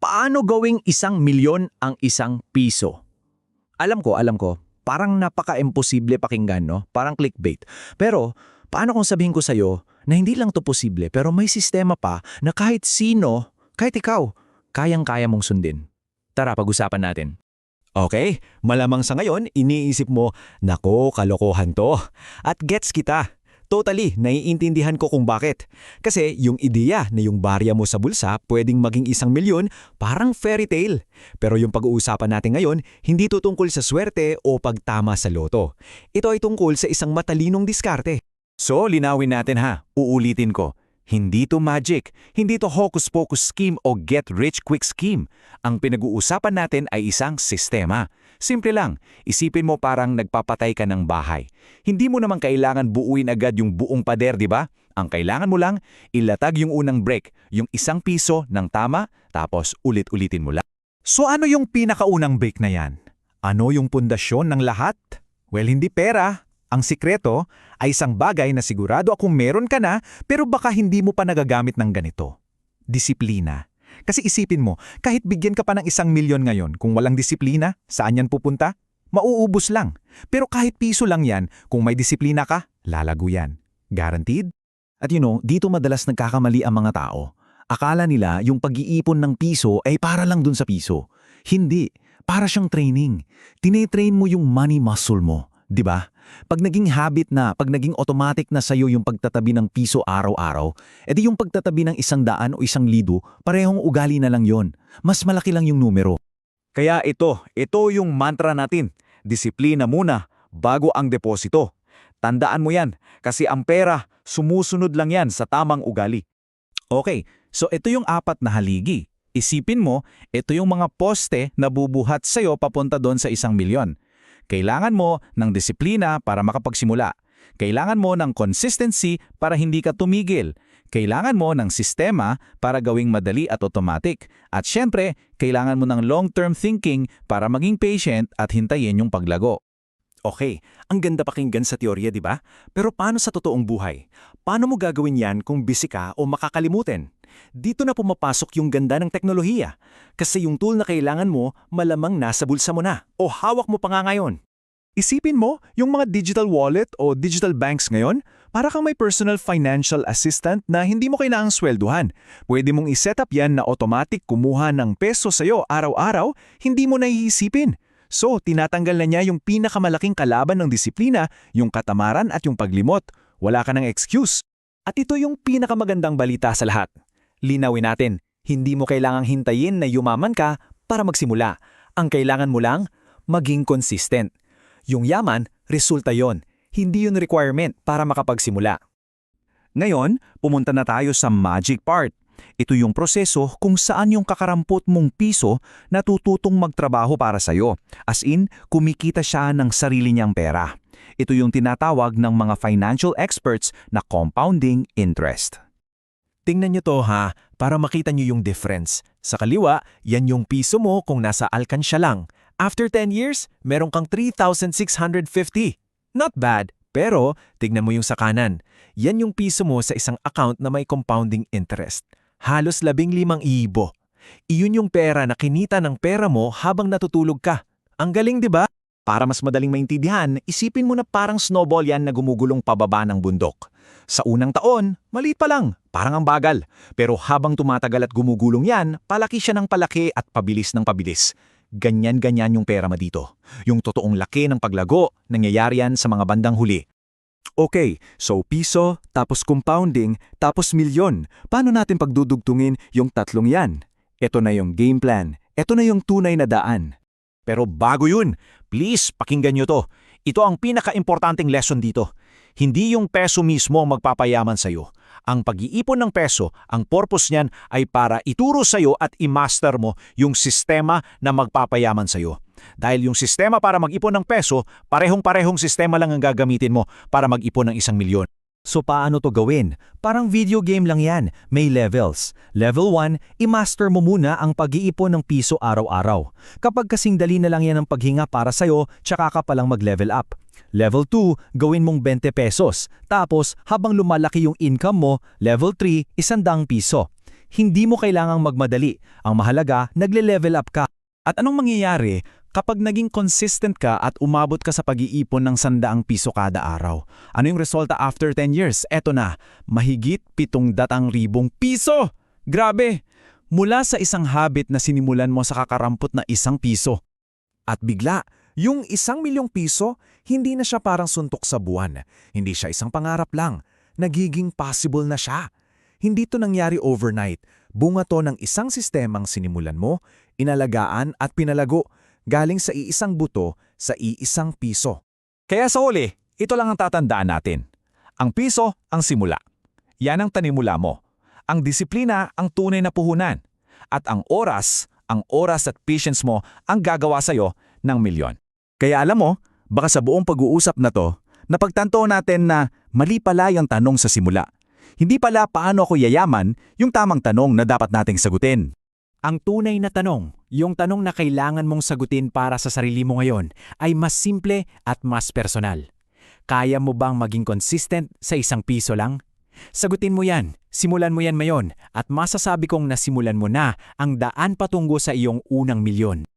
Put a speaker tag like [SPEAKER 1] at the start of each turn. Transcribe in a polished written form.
[SPEAKER 1] Paano gawing 1,000,000 ang 1 piso? Alam ko, parang napaka-imposible pakinggan, no? Parang clickbait. Pero, paano kung sabihin ko sa'yo na hindi lang to posible, pero may sistema pa na kahit sino, kahit ikaw, kayang-kaya mong sundin? Tara, pag-usapan natin.
[SPEAKER 2] Okay, malamang sa ngayon, iniisip mo, nako, kalokohan to. At gets kita. Totally, naiintindihan ko kung bakit. Kasi yung ideya na yung barya mo sa bulsa pwedeng maging 1,000,000, parang fairy tale. Pero yung pag-uusapan natin ngayon, hindi to tungkol sa swerte o pagtama sa loto. Ito ay tungkol sa isang matalinong diskarte.
[SPEAKER 3] So, linawin natin ha. Uulitin ko. Hindi to magic, hindi to hocus-pocus scheme o get-rich-quick scheme. Ang pinag-uusapan natin ay isang sistema. Simple lang, isipin mo parang nagpapatay ka ng bahay. Hindi mo naman kailangan buuin agad yung buong pader, di ba? Ang kailangan mo lang, ilatag yung unang break, yung 1 piso ng tama, tapos ulit-ulitin mo lang.
[SPEAKER 2] So ano yung pinakaunang break na yan? Ano yung pundasyon ng lahat? Well, hindi pera. Ang sikreto ay isang bagay na sigurado akong meron ka na pero baka hindi mo pa nagagamit ng ganito. Disiplina. Kasi isipin mo, kahit bigyan ka pa ng 1,000,000 ngayon, kung walang disiplina, saan yan pupunta? Mauubos lang. Pero kahit piso lang yan, kung may disiplina ka, lalago yan. Guaranteed? At dito madalas nagkakamali ang mga tao. Akala nila yung pag-iipon ng piso ay para lang dun sa piso. Hindi. Para siyang training. Tinetrain mo yung money muscle mo. 'Di ba? Pag naging habit na, pag naging automatic na sa'yo yung pagtatabi ng piso araw-araw, edi yung pagtatabi ng 100 o 1,000, parehong ugali na lang yon. Mas malaki lang yung numero.
[SPEAKER 3] Kaya ito yung mantra natin. Disiplina muna, bago ang deposito. Tandaan mo yan, kasi ang pera, sumusunod lang yan sa tamang ugali.
[SPEAKER 2] Okay, so ito yung 4 na haligi. Isipin mo, ito yung mga poste na bubuhat sa'yo papunta doon sa 1,000,000. Kailangan mo ng disiplina para makapagsimula. Kailangan mo ng consistency para hindi ka tumigil. Kailangan mo ng sistema para gawing madali at automatic. At syempre, kailangan mo ng long-term thinking para maging patient at hintayin yung paglago. Okay, ang ganda pakinggan sa teorya, di ba? Pero paano sa totoong buhay? Paano mo gagawin yan kung busy ka o makakalimutin? Dito na pumapasok yung ganda ng teknolohiya. Kasi yung tool na kailangan mo, malamang nasa bulsa mo na o hawak mo pa nga ngayon. Isipin mo, yung mga digital wallet o digital banks ngayon, para kang may personal financial assistant na hindi mo kailangang swelduhan. Pwede mong iset up yan na automatic kumuha ng peso sa'yo araw-araw, hindi mo naiisipin. So, tinatanggal na niya yung pinakamalaking kalaban ng disiplina, yung katamaran at yung paglimot. Wala ka ng excuse. At ito yung pinakamagandang balita sa lahat. Linawin natin, hindi mo kailangang hintayin na yumaman ka para magsimula. Ang kailangan mo lang, maging consistent. Yung yaman, resulta yon. Hindi yun requirement para makapagsimula. Ngayon, pumunta na tayo sa magic part. Ito yung proseso kung saan yung kakarampot mong piso natututong magtrabaho para sa'yo. As in, kumikita siya ng sarili niyang pera. Ito yung tinatawag ng mga financial experts na compounding interest. Tingnan nyo to ha, para makita nyo yung difference. Sa kaliwa, yan yung piso mo kung nasa alkansya lang. After 10 years, meron kang 3,650. Not bad, pero tignan mo yung sa kanan. Yan yung piso mo sa isang account na may compounding interest. Halos 15,000. Iyon yung pera na kinita ng pera mo habang natutulog ka. Ang galing, di ba? Para mas madaling maintindihan, isipin mo na parang snowball yan na gumugulong pababa ng bundok. Sa unang taon, maliit pa lang, parang ang bagal. Pero habang tumatagal at gumugulong yan, palaki siya ng palaki at pabilis ng pabilis. Ganyan-ganyan yung pera mo dito. Yung totoong laki ng paglago, nangyayari yan sa mga bandang huli. Okay, so piso, tapos compounding, tapos milyon. Paano natin pagdudugtungin yung tatlong yan? Ito na yung game plan. Ito na yung tunay na daan. Pero bago yun, please pakinggan nyo to. Ito ang pinaka-importanting lesson dito. Hindi yung peso mismo ang magpapayaman sa'yo. Ang pag-iipon ng peso, ang purpose niyan ay para ituro sa'yo at i-master mo yung sistema na magpapayaman sa'yo. Dahil yung sistema para mag-ipon ng peso, parehong-parehong sistema lang ang gagamitin mo para mag-ipon ng 1,000,000. So paano to gawin? Parang video game lang yan, may levels. Level 1, i-master mo muna ang pag-iipon ng piso araw-araw. Kapag kasing dali na lang yan ang paghinga para sa'yo, tsaka ka palang mag-level up. Level 2, gawin mong 20 pesos. Tapos, habang lumalaki yung income mo, level 3, 100 piso. hindi mo kailangang magmadali. Ang mahalaga, nagle-level up ka. At anong mangyayari kapag naging consistent ka at umabot ka sa pag-iipon ng 100 piso kada araw? Ano yung resulta after 10 years? Eto na, mahigit 700,000 piso! Grabe! Mula sa isang habit na sinimulan mo sa kakarampot na 1 piso.
[SPEAKER 4] At bigla, yung 1,000,000 piso, hindi na siya parang suntok sa buwan. Hindi siya isang pangarap lang. Nagiging possible na siya. Hindi to nangyari overnight. Bunga to ng isang sistemang sinimulan mo, inalagaan at pinalago, galing sa iisang buto sa iisang piso.
[SPEAKER 3] Kaya sa huli, ito lang ang tatandaan natin. Ang piso ang simula. Yan ang tanimula mo. Ang disiplina ang tunay na puhunan. At ang oras at patience mo ang gagawa sa'yo ng milyon. Kaya alam mo, baka sa buong pag-uusap na to, napagtanto natin na mali pala yung tanong sa simula. Hindi pala paano ako yayaman yung tamang tanong na dapat nating sagutin.
[SPEAKER 5] Ang tunay na tanong, yung tanong na kailangan mong sagutin para sa sarili mo ngayon, ay mas simple at mas personal. Kaya mo bang maging consistent sa 1 piso lang? Sagutin mo yan, simulan mo yan ngayon, at masasabi kong nasimulan mo na ang daan patungo sa iyong unang milyon.